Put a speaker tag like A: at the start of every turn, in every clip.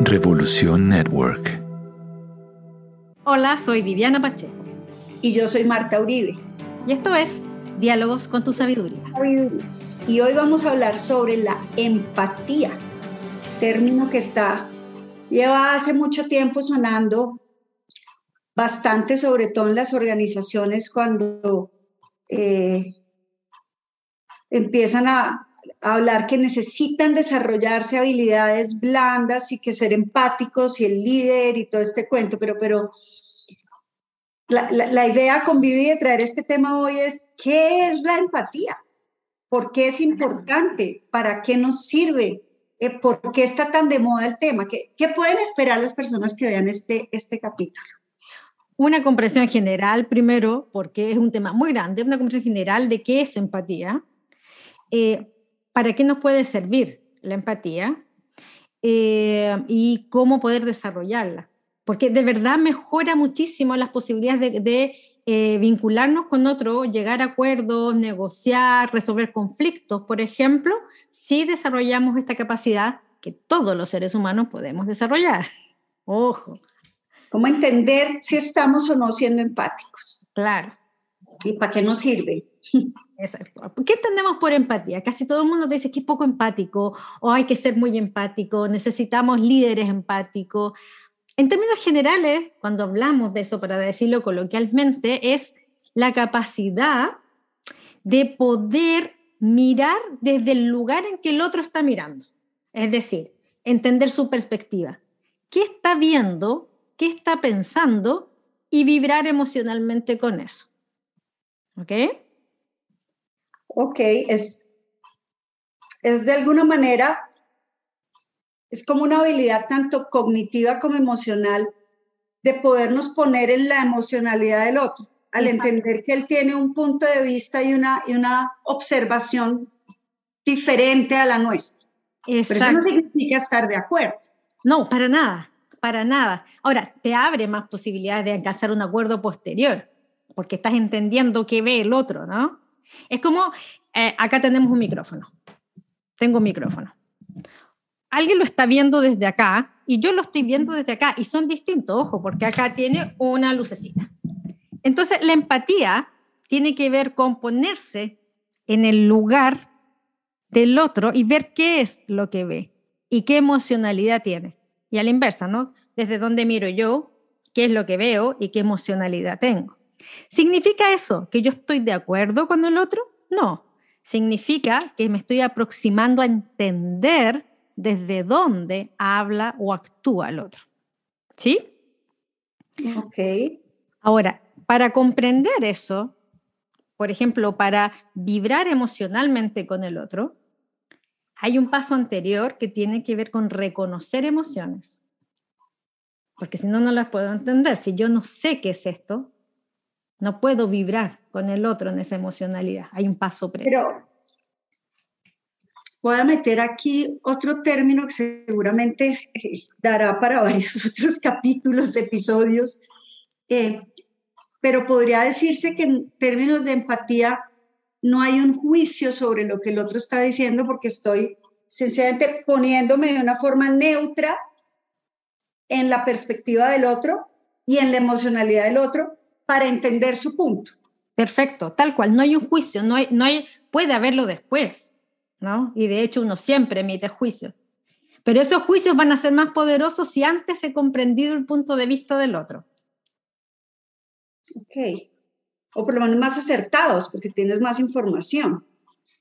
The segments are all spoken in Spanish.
A: Revolución Network.
B: Hola, soy Viviana Pacheco.
C: Y yo soy Marta Uribe.
B: Y esto es Diálogos con tu Sabiduría.
C: Y hoy vamos a hablar sobre la empatía, término que lleva hace mucho tiempo sonando bastante, sobre todo en las organizaciones cuando empiezan a hablar que necesitan desarrollarse habilidades blandas y que ser empáticos y el líder y todo este cuento, pero la idea con Vivi de traer este tema hoy es ¿qué es la empatía? ¿Por qué es importante? ¿Para qué nos sirve? ¿Por qué está tan de moda el tema? ¿Qué pueden esperar las personas que vean este capítulo?
B: Una comprensión general primero, porque es un tema muy grande, una comprensión general de qué es empatía, para qué nos puede servir la empatía y cómo poder desarrollarla. Porque de verdad mejora muchísimo las posibilidades de vincularnos con otro, llegar a acuerdos, negociar, resolver conflictos, por ejemplo, si desarrollamos esta capacidad que todos los seres humanos podemos desarrollar. Ojo.
C: ¿Cómo entender si estamos o no siendo empáticos?
B: Claro.
C: ¿Y para qué nos sirve?
B: Exacto. ¿Qué entendemos por empatía? Casi todo el mundo dice que es poco empático o hay que ser muy empático, necesitamos líderes empáticos. En términos generales, cuando hablamos de eso, para decirlo coloquialmente, es la capacidad de poder mirar desde el lugar en que el otro está mirando. Es decir, entender su perspectiva. ¿Qué está viendo? ¿Qué está pensando? Y vibrar emocionalmente con eso. ¿Ok?
C: Ok, es de alguna manera, es como una habilidad tanto cognitiva como emocional de podernos poner en la emocionalidad del otro, al entender que él tiene un punto de vista y una observación diferente a la nuestra. Exacto. Pero eso no significa estar de acuerdo.
B: No, para nada, para nada. Ahora, te abre más posibilidades de alcanzar un acuerdo posterior, porque estás entendiendo qué ve el otro, ¿no? Es como, acá tenemos un micrófono. Tengo un micrófono. Alguien lo está viendo desde acá y yo lo estoy viendo desde acá y son distintos, ojo, porque acá tiene una lucecita. Entonces, la empatía tiene que ver con ponerse en el lugar del otro y ver qué es lo que ve y qué emocionalidad tiene. Y a la inversa, ¿no? Desde dónde miro yo, qué es lo que veo y qué emocionalidad tengo. ¿Significa eso que yo estoy de acuerdo con el otro? No. Significa que me estoy aproximando a entender desde dónde habla o actúa el otro. ¿Sí?
C: Ok.
B: Ahora, para comprender eso, por ejemplo, para vibrar emocionalmente con el otro, hay un paso anterior que tiene que ver con reconocer emociones. Porque si no, no las puedo entender. Si yo no sé qué es esto, no puedo vibrar con el otro en esa emocionalidad. Hay un paso previo.
C: Pero voy a meter aquí otro término que seguramente dará para varios otros capítulos, episodios, pero podría decirse que en términos de empatía no hay un juicio sobre lo que el otro está diciendo porque estoy sencillamente poniéndome de una forma neutra en la perspectiva del otro y en la emocionalidad del otro para entender su punto.
B: Perfecto, tal cual, no hay un juicio, puede haberlo después, ¿no? Y de hecho uno siempre emite juicios. Pero esos juicios van a ser más poderosos si antes he comprendido el punto de vista del otro.
C: Ok. O por lo menos más acertados, porque tienes más información.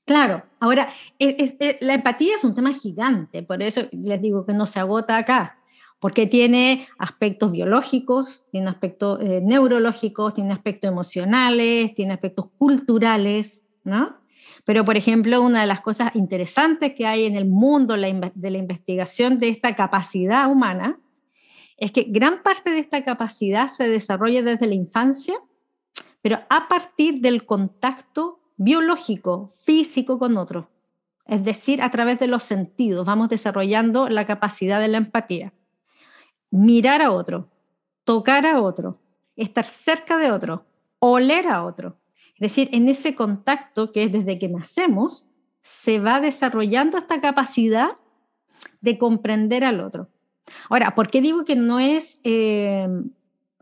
B: Claro, ahora, la empatía es un tema gigante, por eso les digo que no se agota acá, porque tiene aspectos biológicos, tiene aspectos neurológicos, tiene aspectos emocionales, tiene aspectos culturales, ¿no? Pero, por ejemplo, una de las cosas interesantes que hay en el mundo de la investigación de esta capacidad humana es que gran parte de esta capacidad se desarrolla desde la infancia, pero a partir del contacto biológico, físico con otro. Es decir, a través de los sentidos vamos desarrollando la capacidad de la empatía. Mirar a otro, tocar a otro, estar cerca de otro, oler a otro. Es decir, en ese contacto que es desde que nacemos, se va desarrollando esta capacidad de comprender al otro. Ahora, ¿por qué digo que no es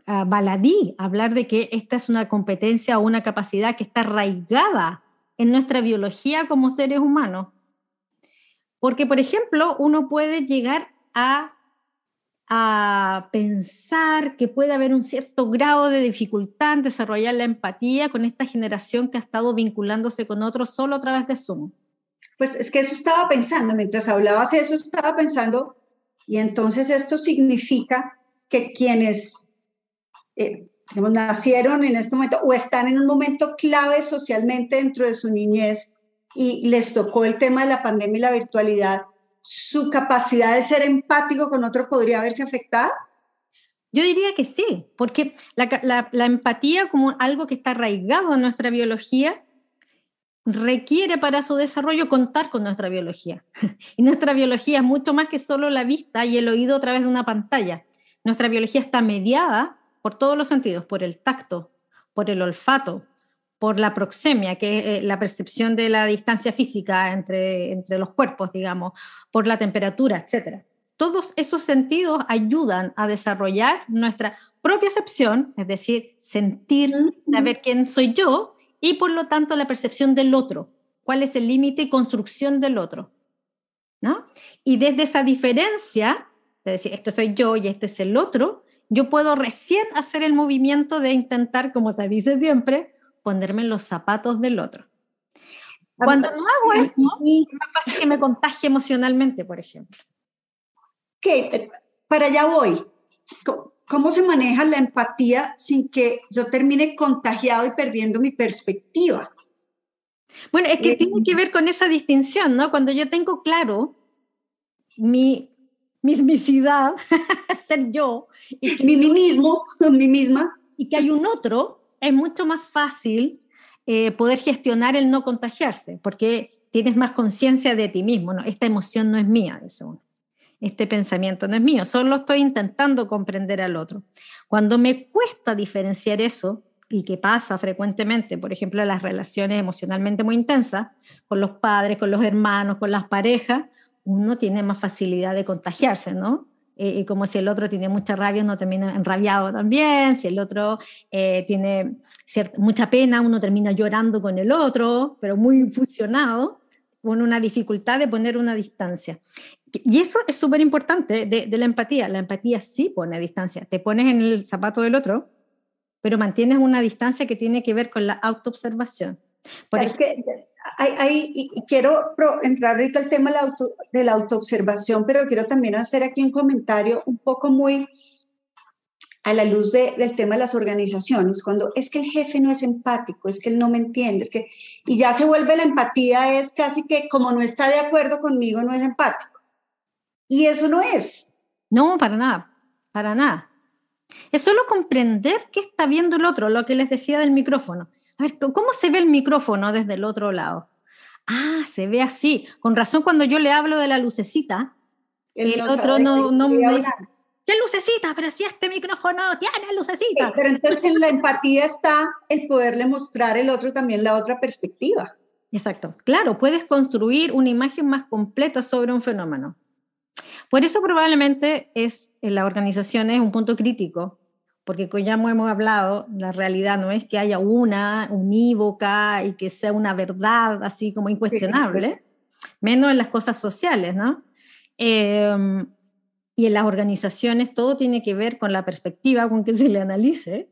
B: baladí hablar de que esta es una competencia o una capacidad que está arraigada en nuestra biología como seres humanos? Porque, por ejemplo, uno puede llegar a pensar que puede haber un cierto grado de dificultad en desarrollar la empatía con esta generación que ha estado vinculándose con otros solo a través de Zoom.
C: Pues es que eso estaba pensando, mientras hablabas eso estaba pensando, y entonces esto significa que quienes digamos, nacieron en este momento o están en un momento clave socialmente dentro de su niñez y les tocó el tema de la pandemia y la virtualidad, ¿su capacidad de ser empático con otro podría verse afectada?
B: Yo diría que sí, porque la empatía como algo que está arraigado en nuestra biología requiere para su desarrollo contar con nuestra biología. Y nuestra biología es mucho más que solo la vista y el oído a través de una pantalla. Nuestra biología está mediada por todos los sentidos, por el tacto, por el olfato, por la proxemia, que es la percepción de la distancia física entre los cuerpos, digamos, por la temperatura, etc. Todos esos sentidos ayudan a desarrollar nuestra propia percepción, es decir, sentir, saber quién soy yo, y por lo tanto la percepción del otro, cuál es el límite y construcción del otro, ¿no? Y desde esa diferencia, de decir, esto soy yo y este es el otro, yo puedo recién hacer el movimiento de intentar, como se dice siempre, ponerme en los zapatos del otro. Cuando no hago eso, es más fácil que me contagie emocionalmente, por ejemplo.
C: ¿Qué? Para allá voy. ¿Cómo se maneja la empatía sin que yo termine contagiado y perdiendo mi perspectiva?
B: Bueno, es que tiene que ver con esa distinción, ¿no? Cuando yo tengo claro mi mismicidad, ser yo, y que
C: mí mismo, mí misma,
B: y que hay un otro, es mucho más fácil poder gestionar el no contagiarse, porque tienes más conciencia de ti mismo, ¿no? Esta emoción no es mía, dice uno. Este pensamiento no es mío, solo estoy intentando comprender al otro. Cuando me cuesta diferenciar eso, y que pasa frecuentemente, por ejemplo, en las relaciones emocionalmente muy intensas, con los padres, con los hermanos, con las parejas, uno tiene más facilidad de contagiarse, ¿no? Y como si el otro tiene mucha rabia, uno termina enrabiado también, si el otro tiene mucha pena, uno termina llorando con el otro, pero muy fusionado, con una dificultad de poner una distancia. Y eso es súper importante de la empatía. La empatía sí pone distancia. Te pones en el zapato del otro, pero mantienes una distancia que tiene que ver con la autoobservación.
C: Quiero entrar ahorita al tema de la autoobservación, pero quiero también hacer aquí un comentario un poco muy a la luz del tema de las organizaciones, cuando es que el jefe no es empático, es que él no me entiende, y ya se vuelve la empatía, es casi que como no está de acuerdo conmigo, no es empático. Y eso no es.
B: No, para nada, para nada. Es solo comprender qué está viendo el otro, lo que les decía del micrófono. A ver, ¿cómo se ve el micrófono desde el otro lado? Ah, se ve así. Con razón, cuando yo le hablo de la lucecita, el otro no me dice, ¿qué lucecita? Pero si este micrófono tiene lucecita.
C: Sí, pero entonces en la empatía está el poderle mostrar al otro también la otra perspectiva.
B: Exacto. Claro, puedes construir una imagen más completa sobre un fenómeno. Por eso probablemente en la organización es un punto crítico, porque como ya hemos hablado, la realidad no es que haya una unívoca y que sea una verdad así como incuestionable, menos en las cosas sociales, ¿no? Y en las organizaciones todo tiene que ver con la perspectiva con que se le analice.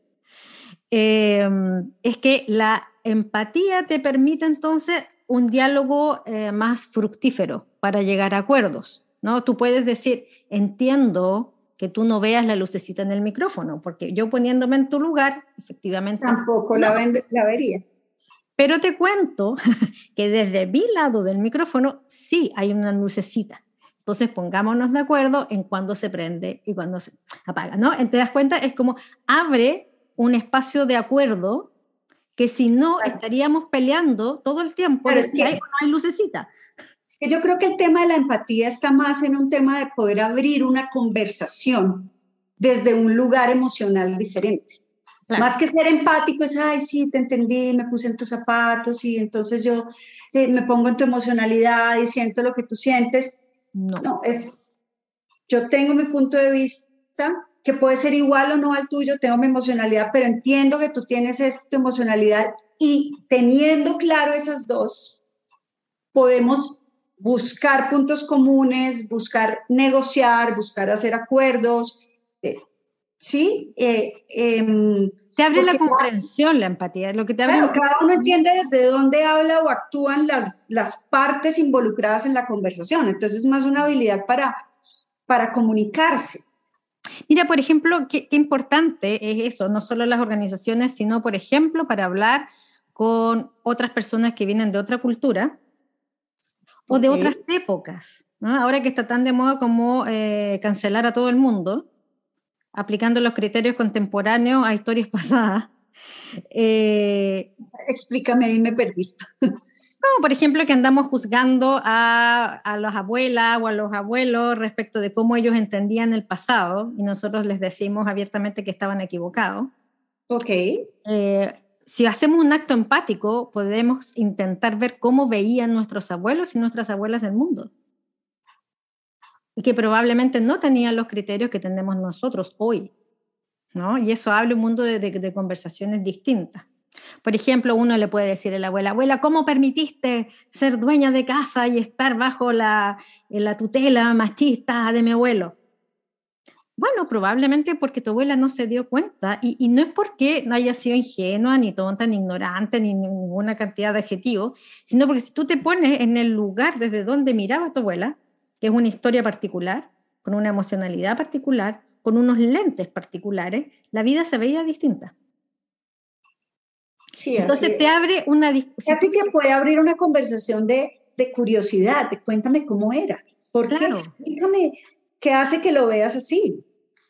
B: Es que la empatía te permite entonces un diálogo más fructífero para llegar a acuerdos, ¿no? Tú puedes decir, entiendo que tú no veas la lucecita en el micrófono, porque yo poniéndome en tu lugar, efectivamente...
C: Tampoco la vería.
B: Pero te cuento que desde mi lado del micrófono sí hay una lucecita. Entonces pongámonos de acuerdo en cuándo se prende y cuándo se apaga, ¿no? ¿Te das cuenta? Es como abre un espacio de acuerdo que si no estaríamos peleando todo el tiempo de si hay o no hay lucecita.
C: Es que yo creo que el tema de la empatía está más en un tema de poder abrir una conversación desde un lugar emocional diferente. Claro. Más que ser empático es, ay, sí, te entendí, me puse en tus zapatos y entonces yo me pongo en tu emocionalidad y siento lo que tú sientes.
B: No.
C: No, yo tengo mi punto de vista, que puede ser igual o no al tuyo, tengo mi emocionalidad, pero entiendo que tú tienes esta emocionalidad y teniendo claro esas dos, podemos buscar puntos comunes, buscar negociar, buscar hacer acuerdos, ¿sí?
B: Te abre la
C: Porque
B: comprensión, la empatía, lo que te abre.
C: claro, cada uno entiende desde dónde habla o actúan las partes involucradas en la conversación. Entonces es más una habilidad para comunicarse.
B: Mira, por ejemplo, qué importante es eso, no solo las organizaciones, sino, por ejemplo, para hablar con otras personas que vienen de otra cultura o de otras épocas, ¿no? Ahora que está tan de moda como cancelar a todo el mundo, aplicando los criterios contemporáneos a historias pasadas.
C: Explícame, ahí me perdí.
B: No, por ejemplo, que andamos juzgando a las abuelas o a los abuelos respecto de cómo ellos entendían el pasado y nosotros les decimos abiertamente que estaban equivocados.
C: Ok.
B: Si hacemos un acto empático, podemos intentar ver cómo veían nuestros abuelos y nuestras abuelas el mundo. Y que probablemente no tenían los criterios que tenemos nosotros hoy, ¿no? Y eso abre un mundo de conversaciones distintas. Por ejemplo, uno le puede decir a la abuela, abuela, ¿cómo permitiste ser dueña de casa y estar bajo la tutela machista de mi abuelo? Bueno, probablemente porque tu abuela no se dio cuenta y no es porque no haya sido ingenua, ni tonta, ni ignorante, ni ninguna cantidad de adjetivos, sino porque si tú te pones en el lugar desde donde miraba tu abuela, que es una historia particular, con una emocionalidad particular, con unos lentes particulares, la vida se veía distinta.
C: Sí,
B: entonces te abre una discusión.
C: Así que puede abrir una conversación de curiosidad, de cuéntame cómo era, ¿por qué?
B: Claro.
C: Explícame qué hace que lo veas así.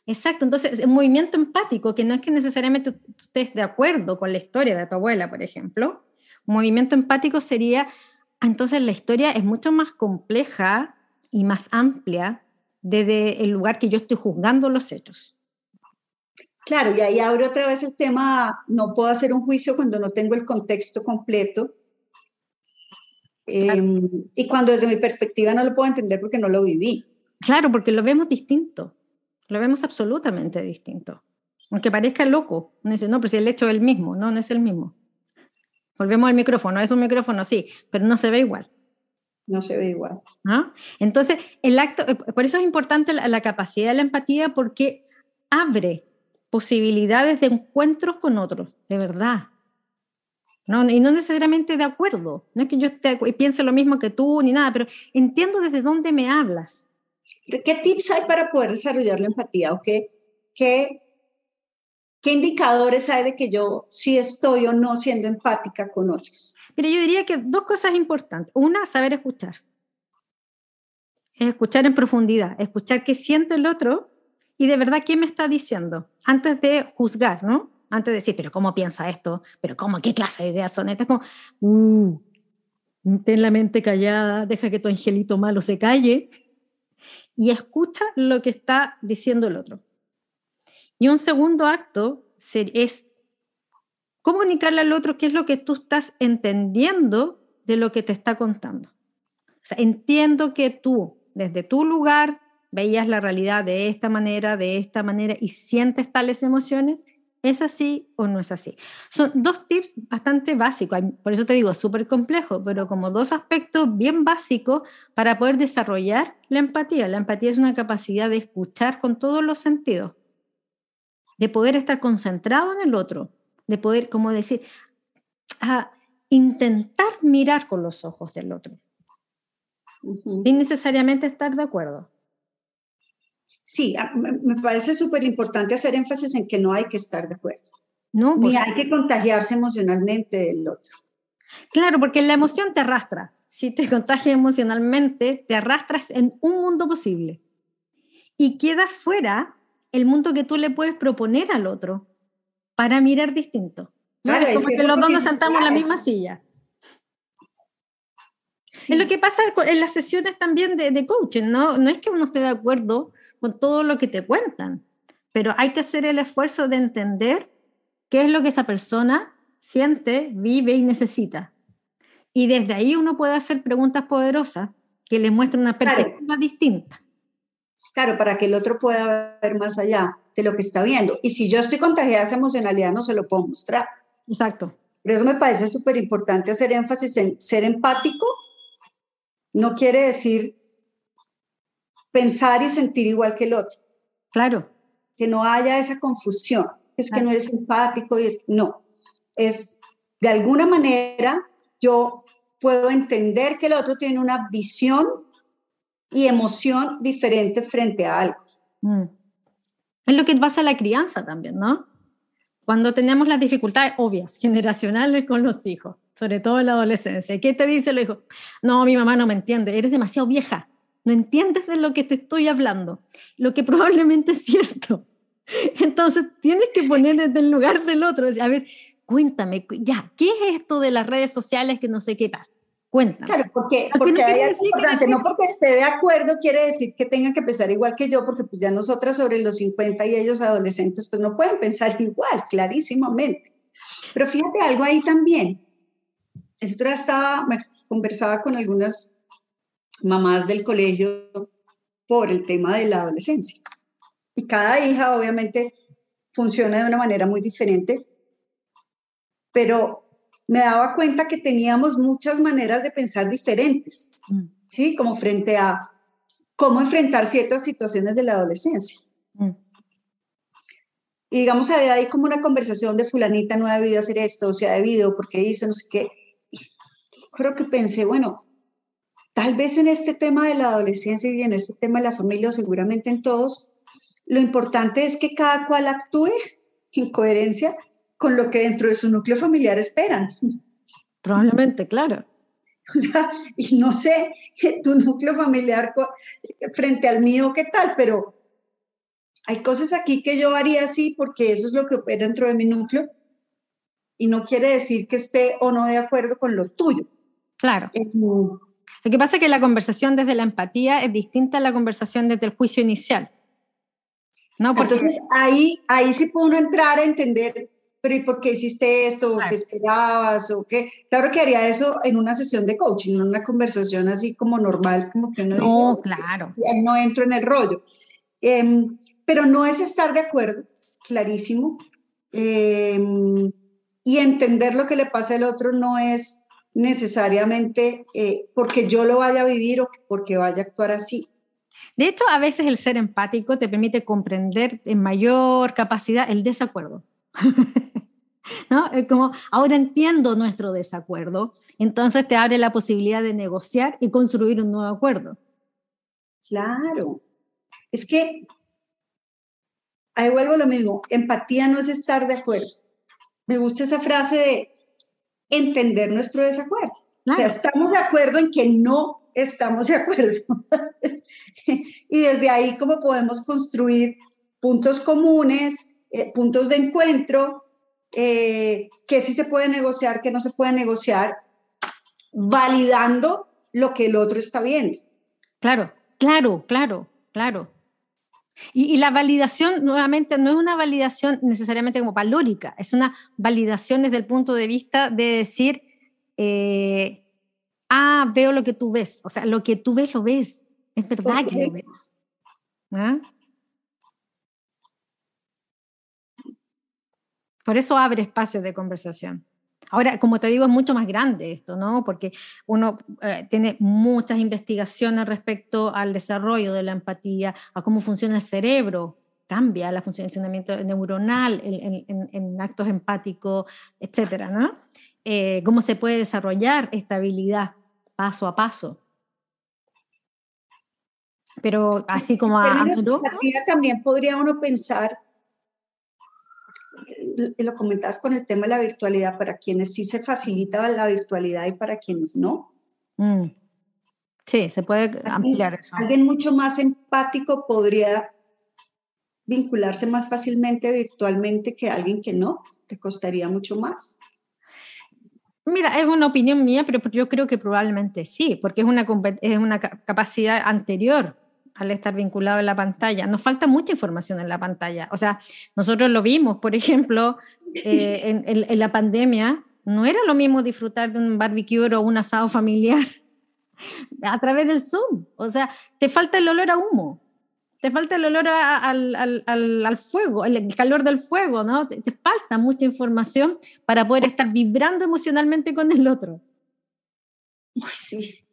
B: Exacto, entonces un movimiento empático, que no es que necesariamente tú estés de acuerdo con la historia de tu abuela, por ejemplo, un movimiento empático sería, entonces la historia es mucho más compleja y más amplia desde el lugar que yo estoy juzgando los hechos.
C: Claro, y ahí abre otra vez el tema, no puedo hacer un juicio cuando no tengo el contexto completo.
B: Claro.
C: Y cuando desde mi perspectiva no lo puedo entender porque no lo viví.
B: Claro, porque lo vemos distinto, lo vemos absolutamente distinto. Aunque parezca loco, uno dice, no, pero si el hecho es el mismo, no es el mismo. Volvemos al micrófono, es un micrófono, sí, pero no se ve igual.
C: No se ve igual.
B: ¿No? Entonces, el acto, por eso es importante la capacidad de la empatía, porque abre posibilidades de encuentros con otros, de verdad. ¿No? Y no necesariamente de acuerdo. No es que yo piense lo mismo que tú ni nada, pero entiendo desde dónde me hablas.
C: ¿Qué tips hay para poder desarrollar la empatía? ¿O qué indicadores hay de que yo sí estoy o no siendo empática con otros?
B: Mira, yo diría que dos cosas importantes. Una, saber escuchar. Es escuchar en profundidad, escuchar qué siente el otro y de verdad qué me está diciendo, antes de juzgar, ¿no? Antes de decir, pero ¿cómo piensa esto? ¿Pero cómo? ¿Qué clase de ideas son estas? Como, ten la mente callada, deja que tu angelito malo se calle y escucha lo que está diciendo el otro. Y un segundo acto es comunicarle al otro qué es lo que tú estás entendiendo de lo que te está contando. O sea, entiendo que tú, desde tu lugar, veías la realidad de esta manera y sientes tales emociones. ¿Es así o no es así? Son dos tips bastante básicos, por eso te digo, súper complejo, pero como dos aspectos bien básicos para poder desarrollar la empatía. La empatía es una capacidad de escuchar con todos los sentidos, de poder estar concentrado en el otro, de poder, como decir, intentar mirar con los ojos del otro, sin necesariamente estar de acuerdo.
C: Sí, me parece súper importante hacer énfasis en que no hay que estar de acuerdo.
B: No,
C: ni hay que contagiarse emocionalmente del otro.
B: Claro, porque la emoción te arrastra. Si te contagias emocionalmente, te arrastras en un mundo posible. Y queda fuera el mundo que tú le puedes proponer al otro para mirar distinto. ¿No?
C: Claro,
B: es como que los dos nos sentamos en la misma silla. Sí. Es lo que pasa en las sesiones también de coaching, ¿no? No es que uno esté de acuerdo con todo lo que te cuentan, pero hay que hacer el esfuerzo de entender qué es lo que esa persona siente, vive y necesita. Y desde ahí uno puede hacer preguntas poderosas que le muestre una
C: Claro.
B: perspectiva distinta.
C: Claro, para que el otro pueda ver más allá de lo que está viendo. Y si yo estoy contagiada de esa emocionalidad, no se lo puedo mostrar.
B: Exacto.
C: Por eso me parece súper importante hacer énfasis en ser empático. No quiere decir pensar y sentir igual que el otro.
B: Claro.
C: Que no haya esa confusión. Es que no eres empático y no. Es, de alguna manera, yo puedo entender que el otro tiene una visión y emoción diferente frente a algo.
B: Es lo que pasa en la crianza también, ¿no? Cuando tenemos las dificultades obvias, generacionales con los hijos, sobre todo en la adolescencia. ¿Qué te dice los hijos? No, mi mamá no me entiende, eres demasiado vieja, no entiendes de lo que te estoy hablando, lo que probablemente es cierto. Entonces tienes que poner desde el lugar del otro, decir, a ver, cuéntame, ya, ¿qué es esto de las redes sociales que no sé qué tal? Cuéntame.
C: Claro, porque
B: no
C: hay algo importante, no porque esté de acuerdo quiere decir que tengan que pensar igual que yo, porque pues ya nosotras sobre los 50 y ellos adolescentes pues no pueden pensar igual, clarísimamente. Pero fíjate algo ahí también. El otro día conversaba con algunas mamás del colegio por el tema de la adolescencia. Y cada hija obviamente funciona de una manera muy diferente, pero me daba cuenta que teníamos muchas maneras de pensar diferentes, ¿sí? Como frente a cómo enfrentar ciertas situaciones de la adolescencia. Y digamos, había ahí como una conversación de fulanita no ha debido hacer esto, o se ha debido, porque hizo no sé qué. Y creo que pensé, bueno, tal vez en este tema de la adolescencia y en este tema de la familia, o seguramente en todos, lo importante es que cada cual actúe en coherencia con lo que dentro de su núcleo familiar esperan.
B: Probablemente, claro.
C: O sea, y no sé tu núcleo familiar frente al mío qué tal, pero hay cosas aquí que yo haría así porque eso es lo que opera dentro de mi núcleo y no quiere decir que esté o no de acuerdo con lo tuyo.
B: Claro. Lo que pasa es que la conversación desde la empatía es distinta a la conversación desde el juicio inicial. ¿No? Porque...
C: Entonces ahí sí puede uno entrar a entender, pero ¿y por qué hiciste esto? Claro. ¿Qué esperabas? ¿O qué? Claro que haría eso en una sesión de coaching, en una conversación así como normal, como que uno dice,
B: no, claro.
C: Ahí no entro en el rollo. Pero no es estar de acuerdo, clarísimo. Y entender lo que le pasa al otro no es necesariamente porque yo lo vaya a vivir o porque vaya a actuar así.
B: De hecho, a veces el ser empático te permite comprender en mayor capacidad el desacuerdo. ¿No? Es como, ahora entiendo nuestro desacuerdo, entonces te abre la posibilidad de negociar y construir un nuevo acuerdo.
C: Claro. Es que, ahí vuelvo a lo mismo, empatía no es estar de acuerdo. Me gusta esa frase de entender nuestro desacuerdo. Claro. O sea, estamos de acuerdo en que no estamos de acuerdo. Y desde ahí, ¿cómo podemos construir puntos comunes, puntos de encuentro, que sí se puede negociar, que no se puede negociar, validando lo que el otro está viendo?
B: Claro. Y la validación, nuevamente, no es una validación necesariamente como valórica, es una validación desde el punto de vista de decir, veo lo que tú ves, o sea, lo que tú ves, lo ves, es verdad que lo ves. ¿Ah? Por eso abre espacios de conversación. Ahora, como te digo, es mucho más grande esto, ¿no? Porque uno tiene muchas investigaciones respecto al desarrollo de la empatía, a cómo funciona el cerebro, cambia el funcionamiento neuronal en actos empáticos, etcétera, ¿no? Cómo se puede desarrollar esta habilidad paso a paso. Pero así como
C: en empatía también podría uno pensar, lo comentabas con el tema de la virtualidad, para quienes sí se facilita la virtualidad y para quienes no.
B: Sí, se puede ampliar eso.
C: Alguien mucho más empático podría vincularse más fácilmente virtualmente que alguien que no, le costaría mucho más.
B: Mira, es una opinión mía, pero yo creo que probablemente sí, porque es una capacidad anterior al estar vinculado en la pantalla. Nos falta mucha información en la pantalla. O sea, nosotros lo vimos, por ejemplo, en la pandemia, no era lo mismo disfrutar de un barbecue o un asado familiar a través del Zoom. O sea, te falta el olor a humo, te falta el olor al fuego, el calor del fuego, ¿no? Te falta mucha información para poder estar vibrando emocionalmente con el otro.
C: Uy, sí.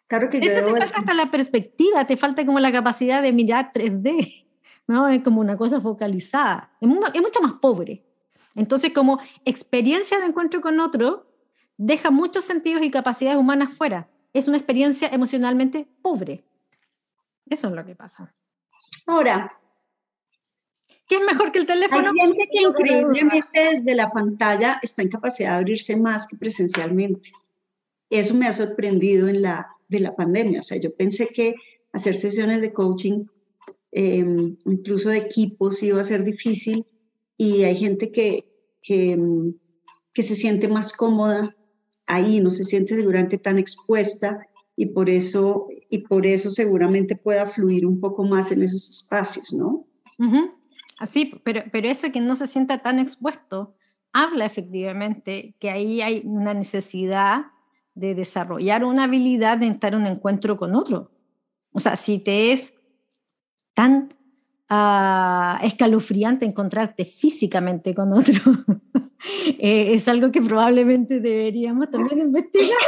C: Claro que
B: te falta hasta la perspectiva, te falta como la capacidad de mirar 3D, ¿no? Es como una cosa focalizada, es mucho más pobre. Entonces, como experiencia de encuentro con otro, deja muchos sentidos y capacidades humanas fuera. Es una experiencia emocionalmente pobre. Eso es lo que pasa.
C: Ahora,
B: ¿qué es mejor que el teléfono?
C: Hay gente que increíblemente desde la pantalla está en capacidad de abrirse más que presencialmente. Eso me ha sorprendido de la pandemia. O sea, yo pensé que hacer sesiones de coaching, incluso de equipos, iba a ser difícil, y hay gente que se siente más cómoda ahí, no se siente seguramente tan expuesta, y por eso seguramente pueda fluir un poco más en esos espacios, ¿no?
B: Uh-huh. Así, pero eso que no se sienta tan expuesto habla efectivamente que ahí hay una necesidad de desarrollar una habilidad de entrar en un encuentro con otro. O sea, si te es tan escalofriante encontrarte físicamente con otro, es algo que probablemente deberíamos también investigar.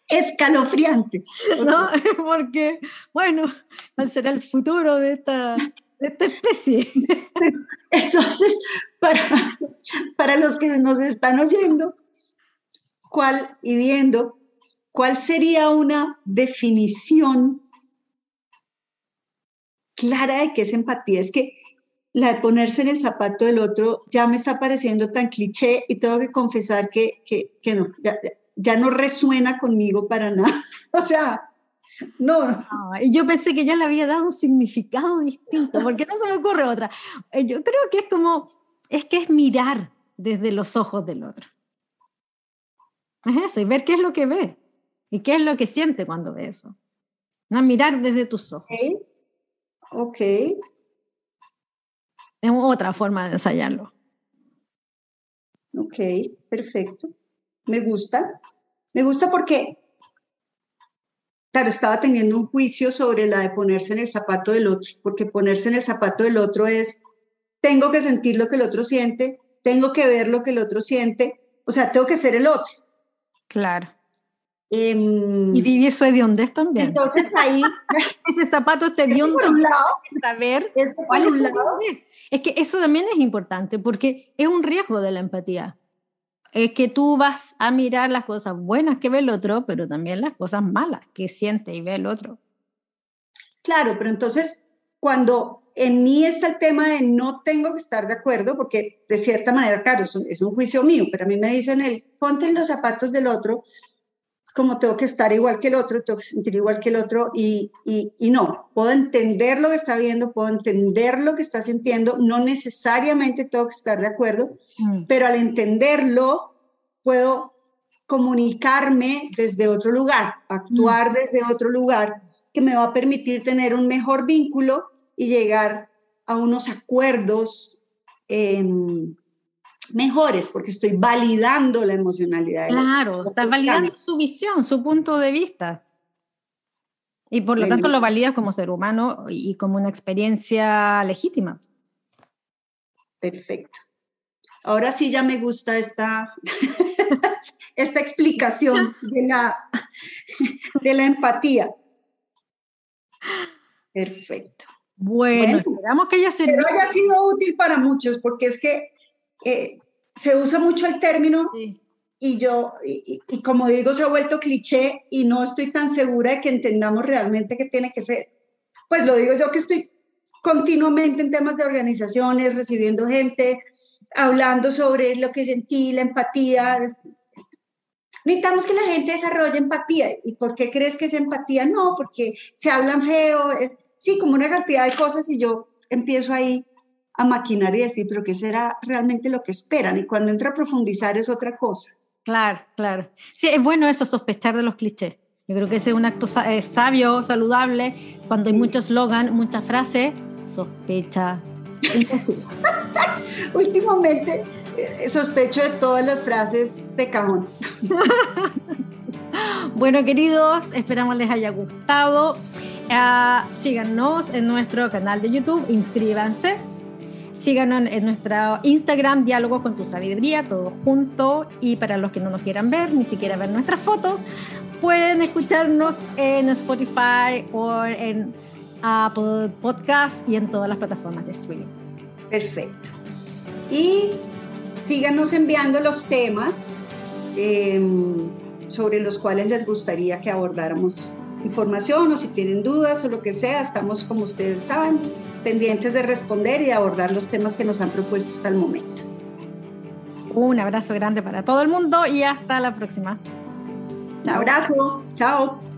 C: Escalofriante.
B: ¿No? Porque, bueno, ¿cuál será el futuro de esta especie?
C: Entonces, para los que nos están oyendo y viendo, ¿cuál sería una definición clara de qué es empatía? Es que la de ponerse en el zapato del otro ya me está pareciendo tan cliché, y tengo que confesar que no, ya no resuena conmigo para nada. O sea, no.
B: Y yo pensé que ya le había dado un significado distinto, porque no se me ocurre otra. Yo creo que es mirar desde los ojos del otro. Es eso, y ver qué es lo que ve y qué es lo que siente cuando ve eso. No, mirar desde tus ojos.
C: Ok.
B: Es otra forma de ensayarlo.
C: Ok, perfecto. Me gusta porque, claro, estaba teniendo un juicio sobre la de ponerse en el zapato del otro, porque ponerse en el zapato del otro es, tengo que sentir lo que el otro siente, tengo que ver lo que el otro siente, o sea, tengo que ser el otro.
B: Claro. Y vivir su hediondez también.
C: Entonces ahí...
B: Ese zapato te dio
C: por un lado,
B: saber cuál es su hediondez. Es que eso también es importante, porque es un riesgo de la empatía. Es que tú vas a mirar las cosas buenas que ve el otro, pero también las cosas malas que siente y ve el otro.
C: Claro, pero entonces, cuando en mí está el tema de no tengo que estar de acuerdo, porque de cierta manera, claro, es un juicio mío, pero a mí me dicen ponte en los zapatos del otro, es como tengo que estar igual que el otro, tengo que sentir igual que el otro, y no, puedo entender lo que está viendo, puedo entender lo que está sintiendo, no necesariamente tengo que estar de acuerdo, pero al entenderlo puedo comunicarme desde otro lugar, actuar desde otro lugar, que me va a permitir tener un mejor vínculo y llegar a unos acuerdos mejores, porque estoy validando la emocionalidad.
B: Claro, estás validando su visión, su punto de vista. Y por lo tanto lo validas como ser humano y como una experiencia legítima.
C: Perfecto. Ahora sí ya me gusta esta explicación de la empatía. Perfecto.
B: Bueno, esperamos que haya
C: sido útil para muchos, porque es que se usa mucho el término, sí. y como digo, se ha vuelto cliché, y no estoy tan segura de que entendamos realmente qué tiene que ser. Pues lo digo yo, que estoy continuamente en temas de organizaciones, recibiendo gente, hablando sobre lo que sentí, la empatía. Necesitamos que la gente desarrolle empatía. ¿Y por qué crees que es empatía? No, porque se hablan feo, sí, como una cantidad de cosas, y yo empiezo ahí a maquinar y decir, pero ¿qué será realmente lo que esperan? Y cuando entra a profundizar es otra cosa.
B: Claro, claro. Sí, es bueno eso, sospechar de los clichés. Yo creo que ese es un acto sabio, saludable. Cuando hay mucho eslogan, muchas frases, sospecha.
C: Últimamente sospecho de todas las frases de cajón.
B: Bueno, queridos, esperamos les haya gustado. Síganos en nuestro canal de YouTube, inscríbanse. Síganos en nuestro Instagram, Diálogos con tu Sabiduría, todo junto. Y para los que no nos quieran ver, ni siquiera ver nuestras fotos, pueden escucharnos en Spotify o en Apple Podcast y en todas las plataformas de streaming.
C: Perfecto. Y síganos enviando los temas sobre los cuales les gustaría que abordáramos información, o si tienen dudas o lo que sea, estamos, como ustedes saben, pendientes de responder y de abordar los temas que nos han propuesto hasta el momento.
B: Un abrazo grande para todo el mundo y hasta la próxima.
C: Un abrazo. Chao.